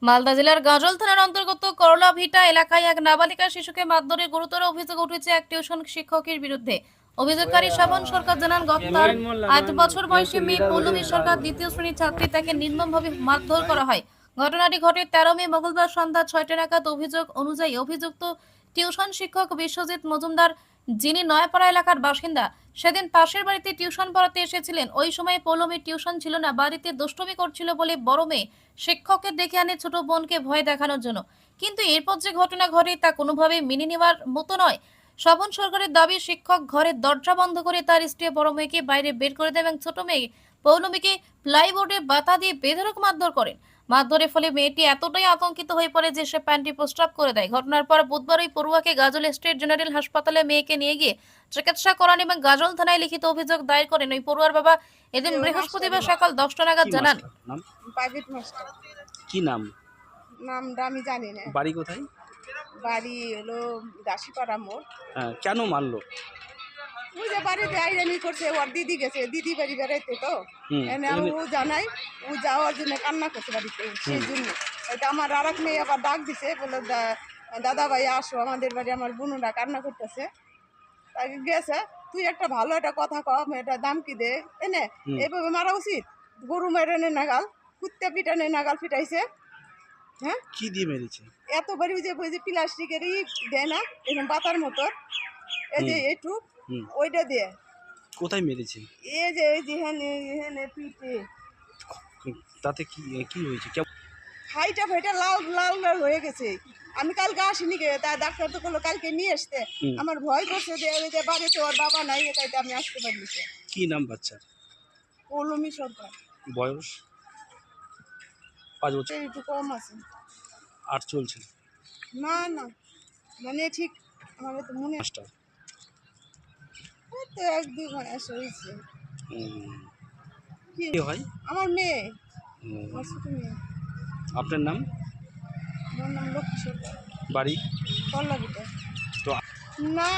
মালদা জেলার গাজল থানার অন্তর্গত করলাভিটা এলাকায় এক নাবালিকা শিশুকে মারধরে গুরুতর অভিযোগ উঠেছে এক টিউশন শিক্ষকের বিরুদ্ধে। অভিযোগকারী শ্রাবণ সরকার জানান, গত তার 8 বছর বয়সী মেয়ে পৌলমী সরকার দ্বিতীয় শ্রেণীর ছাত্রী, তাকে নির্মমভাবে মারধর করা হয়। ঘটনাটি ঘটে 13 মে মঙ্গলবার সন্ধ্যা 6টা নাগাদ। অভিযোগ অনুযায়ী অভিযুক্ত টিউশন শিক্ষক বিশ্বজিৎ মজুমদার, যিনি নয়াপাড়া এলাকার বাসিন্দা, সেদিন পাশের বাড়িতে টিউশন পড়াতে এসেছিলেন। ওই সময় পৌলমীর টিউশন ছিল না, বাড়িতে দুষ্টুমি করছিল বলে বড় মেয়ে শিক্ষককে ডেকে আনে ছোট বোনকে ভয় দেখানোর জন্য। কিন্তু এরপর যে ঘটনা ঘটে তা কোনোভাবেই মেনে নেওয়ার মতো নয়। শ্রাবণ সরকারের দাবি, শিক্ষক ঘরের দরজা বন্ধ করে তার স্ত্রী বড় মেয়েকে বাইরে বের করে দেন এবং ছোট মেয়ে পৌলমীকে প্লাইবোর্ডে বাতা দিয়ে বেধড়ক মারধর করেন। মারধরের ফলে মেয়েটি এতটাই আতঙ্কিত হয়ে পড়ে যে সে প্যান্টি প্রস্রাব করে দেয়। ঘটনার পর বুধবার ওই পড়ুয়াকে গাজল স্টেট জেনারেল হাসপাতালে মেয়েকে নিয়ে গিয়ে চিকিৎসা করান এবং গাজল থানায় লিখিত অভিযোগ দায়ের করেন। ওই পড়ুয়ার বাবা এদিন বৃহস্পতিবার সকাল 10টা নাগাদ কি জানান, মাস্টার নাম? Private master. কি নাম? নামটা আমি জানি না। বাড়ি কোথায়? বাড়ি হলো দাসীপাড়া মোড়। হ্যাঁ, কেন মারলো? ওই যে বাড়িতে আইরানি করছে, ওর দিদি গেছে, দিদি বাড়ি বেড়াইতে তো এনে ও জানাই, ও যাওয়ার জন্য কান্না করছে বাড়িতে, সেই জন্য। এটা আমার আর এক মেয়ে আবার ডাক দিছে, বলে দাদা ভাই আসো আমাদের বাড়ি, আমার বোনরা কান্না করতেছে। তাই গেছে, তুই একটা ভালো একটা কথা কম, এটা দাম কি দে এনে এইভাবে মারা উচিত? গরু মেরে নে নাগাল, কুত্তে পিটানে নাগাল পিটাইছে। হ্যাঁ, কি দিয়ে মেরেছে? এত বাড়ি যে ওই যে প্লাস্টিকেরই দেয় না এরকম পাতার মতো, এই যে একটু ওইটা দিয়ে। কোথায় মেরেছে? এই যে এখানে এখানে পিঠে তাতে কি কি হয়েছে? হাইটা ফাইটা লাল লাল লাল হয়ে গেছে। আমি কালকে আসিনি গে, তাই ডাক্তার তো বললো কালকে নিয়ে আসতে। আমার ভয় করছে যে ওই যে বাড়িতে ওর বাবা নাই, এটাই আমি আসতে পারিনি। কি নাম বাচ্চার? পৌলমী সরকার। বয়স? 5 বছর? একটু কম আছে। আর চলছে না না, মানে ঠিক আমার তো মনে মাস্টার? এই তো 1-2 মাস হয়েছে। কি কি হয়? আমার মেয়ে, আমার ছোট মেয়ে। আপনার নাম? আমার নাম লক্ষ্মী সরকার। বাড়ি? কল্লাবিটা। তো না।